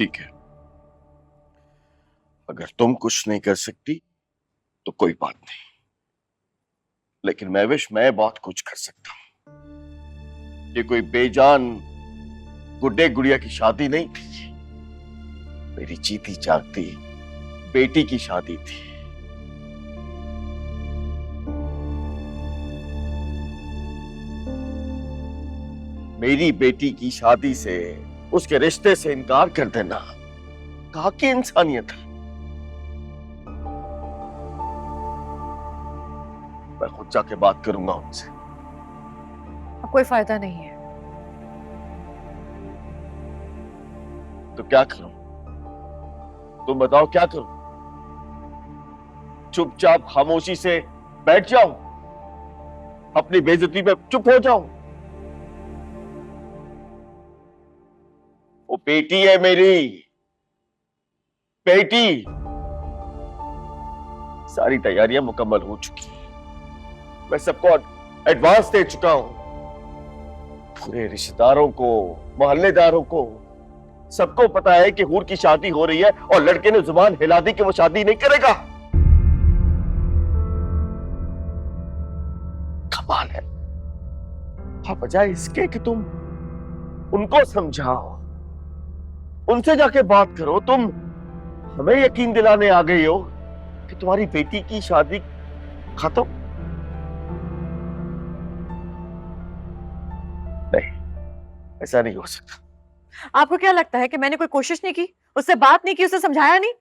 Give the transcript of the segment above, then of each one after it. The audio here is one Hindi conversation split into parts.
ठीक है, अगर तुम कुछ नहीं कर सकती तो कोई बात नहीं, लेकिन मैं बहुत कुछ कर सकता हूं। ये कोई बेजान गुड्डे गुड़िया की शादी नहीं थी, मेरी जीती जागती बेटी की शादी थी। मेरी बेटी की शादी से, उसके रिश्ते से इनकार कर देना कहाँ की इंसानियत है। मैं खुद जाके बात करूंगा उनसे। अब कोई फायदा नहीं है। तो क्या करूं? तुम बताओ क्या करूं? चुपचाप खामोशी से बैठ जाऊं? अपनी बेइज्जती में चुप हो जाऊं? वो बेटी है मेरी, बेटी। सारी तैयारियां मुकम्मल हो चुकी हैं, मैं सबको एडवांस दे चुका हूं। पूरे रिश्तेदारों को, मोहल्लेदारों को, सबको पता है कि हूर की शादी हो रही है और लड़के ने जुबान हिला दी कि वो शादी नहीं करेगा। कमाल है। हाँ, बजाय इसके कि तुम उनको समझाओ, उनसे जाके बात करो, तुम हमें यकीन दिलाने आ गई हो कि तुम्हारी बेटी की शादी खत्म। नहीं, ऐसा नहीं हो सकता। आपको क्या लगता है कि मैंने कोई कोशिश नहीं की, उससे बात नहीं की, उसे समझाया नहीं?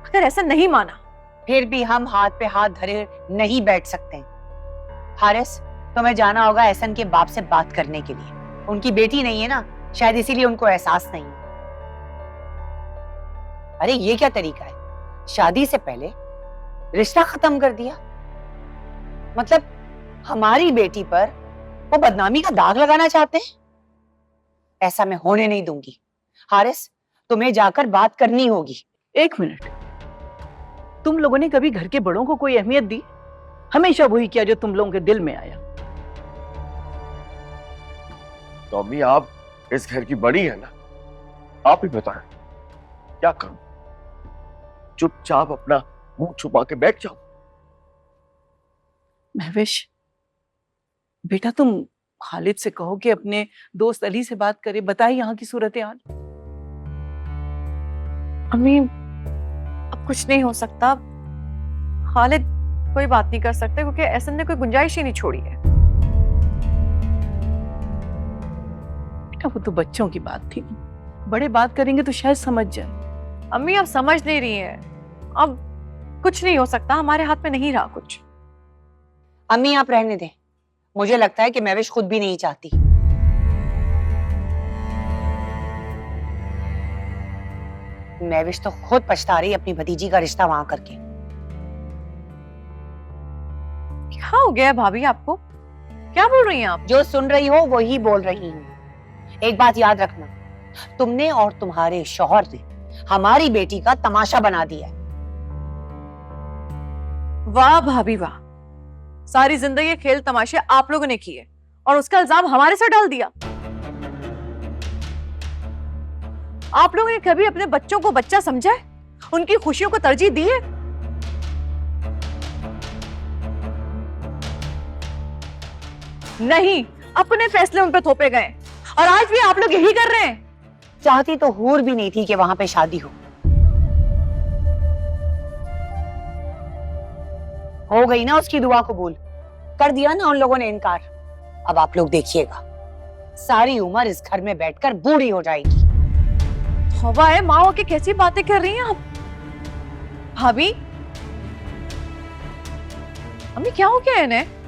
अगर ऐसा नहीं माना, फिर भी हम हाथ पे हाथ धरे नहीं बैठ सकते। हारिस, तुम्हें जाना होगा एहसन के बाप से बात करने के लिए। उनकी बेटी नहीं है ना, शायद इसीलिए उनको एहसास नहीं है। अरे ये क्या तरीका है, शादी से पहले रिश्ता खत्म कर दिया। मतलब हमारी बेटी पर वो बदनामी का दाग लगाना चाहते हैं। ऐसा मैं होने नहीं दूंगी। हारिस, तुम्हें जाकर बात करनी होगी। एक मिनट, तुम लोगों ने कभी घर के बड़ों को कोई अहमियत दी? हमेशा वही किया जो तुम लोगों के दिल में आया। तो अम्मी, आप इस घर की बड़ी है ना, आप ही बताएं क्या करूं? चुपचाप अपना मुंह छुपा के बैठ जाओ? महविश बेटा, तुम खालिद से कहो कि अपने दोस्त अली से बात करे, बताए यहाँ की सूरत हाल। अम्मी अब कुछ नहीं हो सकता। खालिद कोई बात नहीं कर सकते क्योंकि एहसन ने कोई गुंजाइश ही नहीं छोड़ी है। बेटा, वो तो बच्चों की बात थी, बड़े बात करेंगे तो शायद समझ जाए। अम्मी आप समझ नहीं रही हैं, अब कुछ नहीं हो सकता, हमारे हाथ में नहीं रहा कुछ। अम्मी आप रहने दें, मुझे लगता है कि महविश खुद भी नहीं चाहती। महविश तो खुद पछता रही अपनी भतीजी का रिश्ता वहां करके। क्या हो गया भाभी आपको? क्या बोल रही हैं आप? जो सुन रही हो वही बोल रही हूँ। एक बात याद रखना, तुमने और तुम्हारे शौहर ने हमारी बेटी का तमाशा बना दिया है। वाह भाभी वाह, सारी जिंदगी खेल तमाशे आप लोगों ने किए और उसका इल्जाम हमारे सर डाल दिया। आप लोगों ने कभी अपने बच्चों को बच्चा समझा है? उनकी खुशियों को तरजीह दी है? नहीं, अपने फैसले उन पे थोपे गए और आज भी आप लोग यही कर रहे हैं। चाहती तो हूर भी नहीं थी कि वहां पे शादी हो गई ना उसकी दुआ कबूल, कर दिया ना उन लोगों ने इनकार। अब आप लोग देखिएगा, सारी उम्र इस घर में बैठकर बूढ़ी हो जाएगी। तौबा है, माँ के कैसी बातें कर रही हैं आप? भाभी, अम्मी क्या हो गया इन्हें?